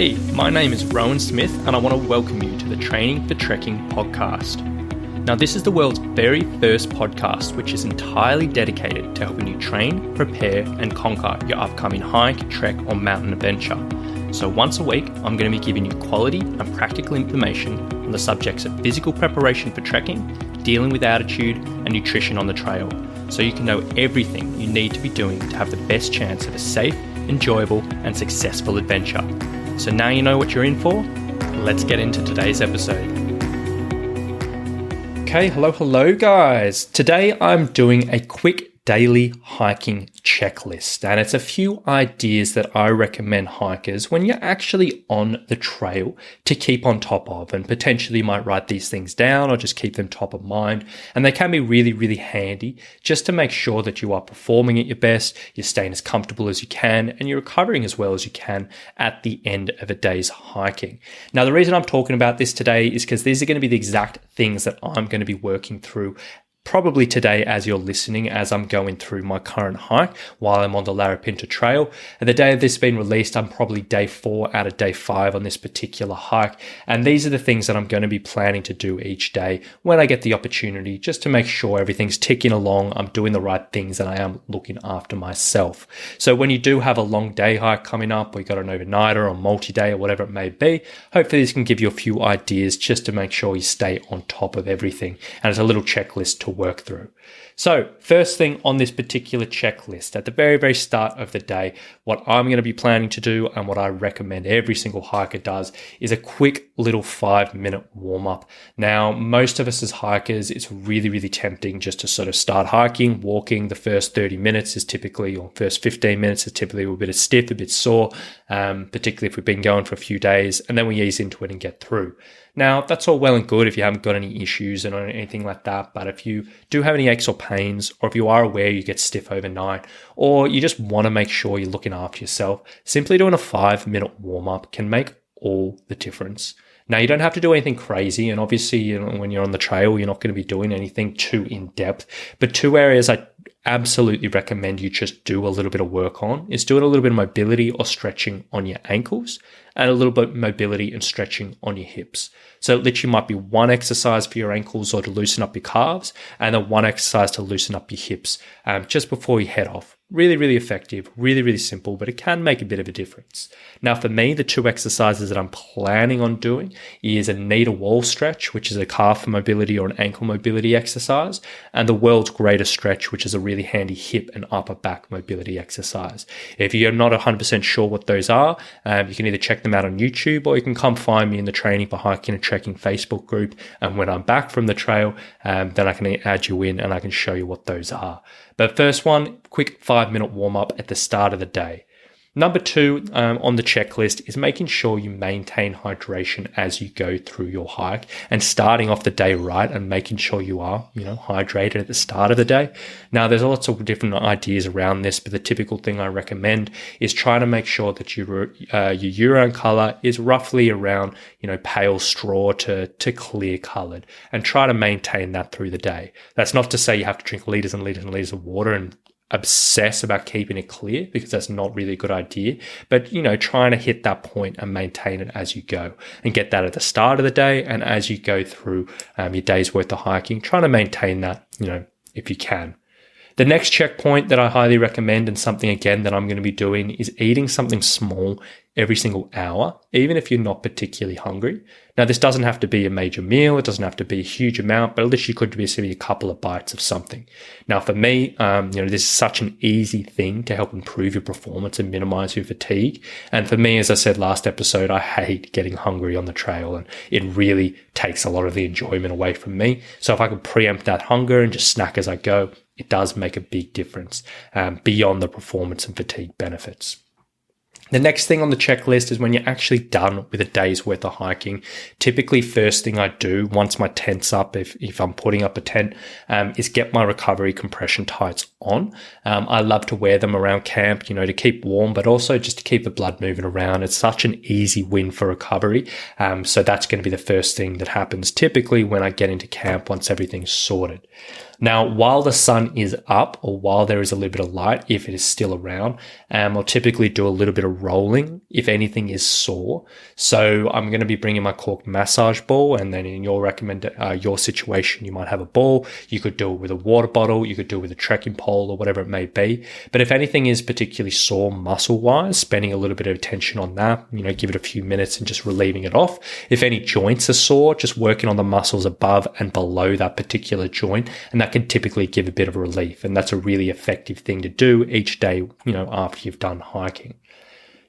Hey, my name is Rowan Smith and I want to welcome you to the Training for Trekking podcast. Now, this is the world's very first podcast which is entirely dedicated to helping you train, prepare and conquer your upcoming hike, trek or mountain adventure. So once a week, I'm going to be giving you quality and practical information on the subjects of physical preparation for trekking, dealing with altitude and nutrition on the trail, so you can know everything you need to be doing to have the best chance of a safe, enjoyable and successful adventure. So now you know what you're in for. Let's get into today's episode. Okay, hello guys. Today I'm doing a quick daily hiking checklist, and it's a few ideas that I recommend hikers when you're actually on the trail to keep on top of, and potentially might write these things down or just keep them top of mind. And they can be really handy just to make sure that you are performing at your best, you're staying as comfortable as you can, and you're recovering as well as you can at the end of a day's hiking. Now, the reason I'm talking about this today is because these are going to be the exact things that I'm going to be working through probably today as you're listening, as I'm going through my current hike while I'm on the Larapinta Trail. And the day of this being released, I'm probably day 4 out of day 5 on this particular hike. And these are the things that I'm going to be planning to do each day when I get the opportunity, just to make sure everything's ticking along, I'm doing the right things, and I am looking after myself. So when you do have a long day hike coming up, or you got an overnighter or multi-day or whatever it may be, hopefully this can give you a few ideas just to make sure you stay on top of everything. And it's a little checklist to work through. So first thing on this particular checklist, at the very start of the day, what I'm going to be planning to do, and what I recommend every single hiker does, is a quick little 5-minute warm up. Now, most of us as hikers, it's really tempting just to sort of start hiking, walking. The first 30 minutes is typically, or first 15 minutes is typically a bit stiff, a bit sore, particularly if we've been going for a few days, and then we ease into it and get through. Now, that's all well and good if you haven't got any issues and anything like that, but if you do have any aches or pains, or if you are aware you get stiff overnight, or you just want to make sure you're looking after yourself, simply doing a 5-minute warm-up can make all the difference. Now, you don't have to do anything crazy, and obviously, when you're on the trail, you're not going to be doing anything too in-depth, but 2 areas I absolutely recommend you just do a little bit of work on is doing a little bit of mobility or stretching on your ankles, and a little bit of mobility and stretching on your hips. So it literally might be one exercise for your ankles or to loosen up your calves, and then one exercise to loosen up your hips just before you head off. Really effective, really simple, but it can make a bit of a difference. Now, for me, the 2 exercises that I'm planning on doing is a knee to wall stretch, which is a calf mobility or an ankle mobility exercise, and the world's greatest stretch, which is a really handy hip and upper back mobility exercise. If you're not 100% sure what those are, you can either check them out on YouTube, or you can come find me in the Training for Hiking and Trekking Facebook group. And when I'm back from the trail, then I can add you in and I can show you what those are. But first one, quick 5-minute warm up at the start of the day. Number 2 on the checklist is making sure you maintain hydration as you go through your hike, and starting off the day right and making sure you are, hydrated at the start of the day. Now, there's lots of different ideas around this, but the typical thing I recommend is trying to make sure that your urine color is roughly around, pale straw to clear colored, and try to maintain that through the day. That's not to say you have to drink liters and liters of water and obsess about keeping it clear, because that's not really a good idea. But, trying to hit that point and maintain it as you go, and get that at the start of the day. And as you go through your day's worth of hiking, trying to maintain that, if you can. The next checkpoint that I highly recommend, and something again that I'm going to be doing, is eating something small every single hour, even if you're not particularly hungry. Now, this doesn't have to be a major meal. It doesn't have to be a huge amount, but at least you could be simply a couple of bites of something. Now, for me, this is such an easy thing to help improve your performance and minimize your fatigue. And for me, as I said last episode, I hate getting hungry on the trail, and it really takes a lot of the enjoyment away from me. So if I can preempt that hunger and just snack as I go, it does make a big difference beyond the performance and fatigue benefits. The next thing on the checklist is when you're actually done with a day's worth of hiking. Typically, first thing I do once my tent's up, if I'm putting up a tent, is get my recovery compression tights on. I love to wear them around camp, to keep warm, but also just to keep the blood moving around. It's such an easy win for recovery. So that's going to be the first thing that happens typically when I get into camp once everything's sorted. Now, while the sun is up, or while there is a little bit of light, if it is still around, I'll typically do a little bit of rolling if anything is sore. So I'm going to be bringing my cork massage ball, and then in your your situation, you might have a ball. You could do it with a water bottle. You could do it with a trekking pole or whatever it may be. But if anything is particularly sore muscle-wise, spending a little bit of attention on that, give it a few minutes and just relieving it off. If any joints are sore, just working on the muscles above and below that particular joint, and that can typically give a bit of relief. And that's a really effective thing to do each day, after you've done hiking.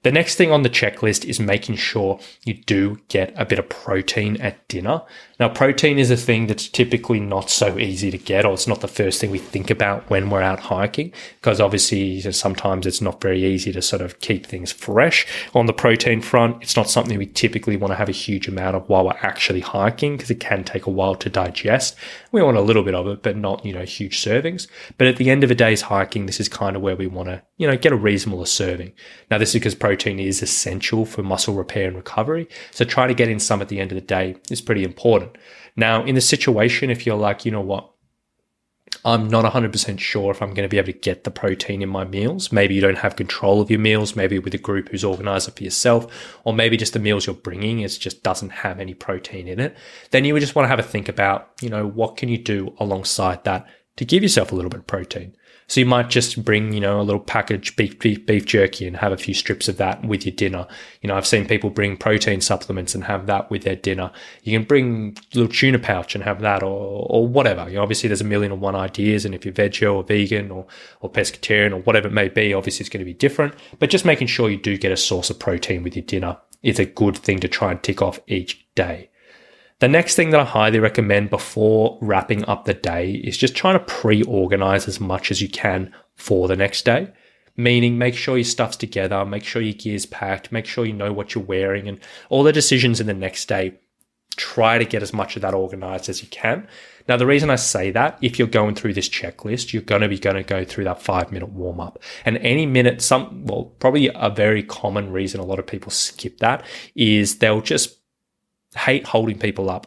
The next thing on the checklist is making sure you do get a bit of protein at dinner. Now, protein is a thing that's typically not so easy to get, or it's not the first thing we think about when we're out hiking, because obviously sometimes it's not very easy to sort of keep things fresh. On the protein front, it's not something we typically want to have a huge amount of while we're actually hiking, because it can take a while to digest. We want a little bit of it, but not, huge servings. But at the end of a day's hiking, this is kind of where we want to, get a reasonable serving. Now, this is because protein is essential for muscle repair and recovery. So trying to get in some at the end of the day is pretty important. Now, in the situation, if you're like, I'm not 100% sure if I'm going to be able to get the protein in my meals. Maybe you don't have control of your meals, maybe with a group who's organized it for yourself, or maybe just the meals you're bringing just doesn't have any protein in it. Then you would just want to have a think about, what can you do alongside that to give yourself a little bit of protein. So you might just bring, a little package beef jerky and have a few strips of that with your dinner. I've seen people bring protein supplements and have that with their dinner. You can bring a little tuna pouch and have that, or whatever. Obviously there's a million and one ideas, and if you're veggie or vegan or pescatarian or whatever it may be, obviously it's going to be different. But just making sure you do get a source of protein with your dinner is a good thing to try and tick off each day. The next thing that I highly recommend before wrapping up the day is just trying to pre-organize as much as you can for the next day. Meaning, make sure your stuff's together, make sure your gear's packed, make sure you know what you're wearing, and all the decisions in the next day, try to get as much of that organized as you can. Now, the reason I say that, if you're going through this checklist, you're going to go through that 5-minute warm-up. And any minute, probably a very common reason a lot of people skip that is they'll just hate holding people up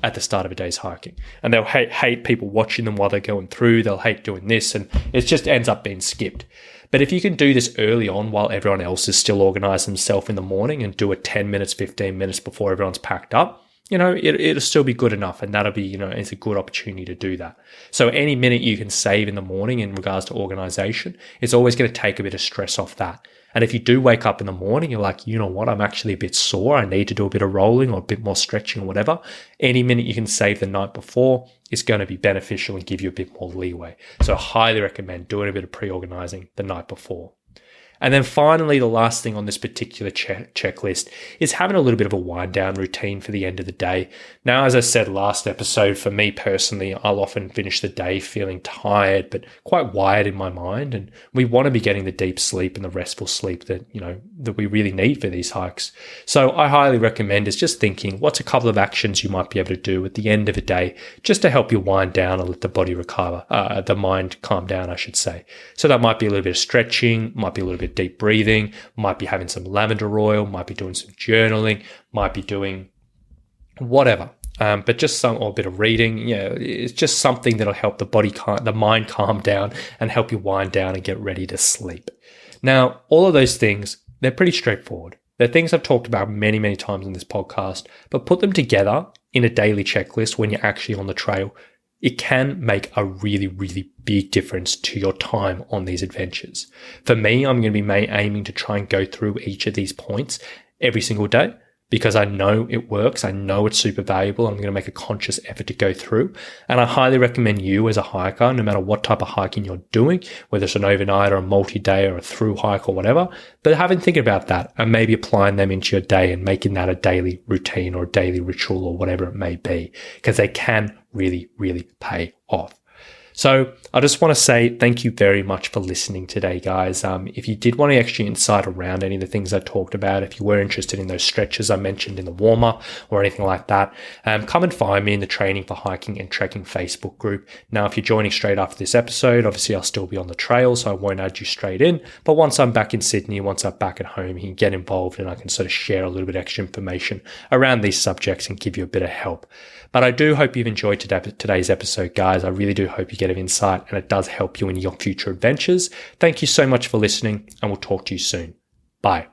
at the start of a day's hiking, and they'll hate people watching them while they're going through. They'll hate doing this, and it just ends up being skipped. But if you can do this early on while everyone else is still organized themselves in the morning, and do it 10 minutes, 15 minutes before everyone's packed up, it'll still be good enough, and that'll be, it's a good opportunity to do that. So any minute you can save in the morning in regards to organization, it's always going to take a bit of stress off that. And if you do wake up in the morning, you're like, I'm actually a bit sore, I need to do a bit of rolling or a bit more stretching or whatever, any minute you can save the night before is going to be beneficial and give you a bit more leeway. So I highly recommend doing a bit of pre-organizing the night before. And then finally, the last thing on this particular checklist is having a little bit of a wind down routine for the end of the day. Now, as I said last episode, for me personally, I'll often finish the day feeling tired, but quite wired in my mind. And we want to be getting the deep sleep and the restful sleep that, that we really need for these hikes. So I highly recommend is just thinking, what's a couple of actions you might be able to do at the end of a day just to help you wind down and let the body recover, the mind calm down, I should say. So that might be a little bit of stretching, might be a little bit deep breathing, might be having some lavender oil, might be doing some journaling, might be doing whatever. But just or a bit of reading, it's just something that'll help the mind calm down and help you wind down and get ready to sleep. Now, all of those things, they're pretty straightforward. They're things I've talked about many, many times in this podcast, but put them together in a daily checklist when you're actually on the trail. It can make a really, really big difference to your time on these adventures. For me, I'm going to be aiming to try and go through each of these points every single day because I know it works. I know it's super valuable. I'm going to make a conscious effort to go through. And I highly recommend you as a hiker, no matter what type of hiking you're doing, whether it's an overnight or a multi-day or a through hike or whatever, but having thinking about that and maybe applying them into your day and making that a daily routine or a daily ritual or whatever it may be, because they can really, really pay off. So I just want to say thank you very much for listening today, guys. If you did want any extra insight around any of the things I talked about, if you were interested in those stretches I mentioned in the warm-up or anything like that, come and find me in the Training for Hiking and Trekking Facebook group. Now, if you're joining straight after this episode, obviously I'll still be on the trail, so I won't add you straight in. But once I'm back in Sydney, once I'm back at home, you can get involved and I can sort of share a little bit extra information around these subjects and give you a bit of help. But I do hope you've enjoyed today's episode, guys. I really do hope you get an insight and it does help you in your future adventures. Thank you so much for listening, and we'll talk to you soon. Bye.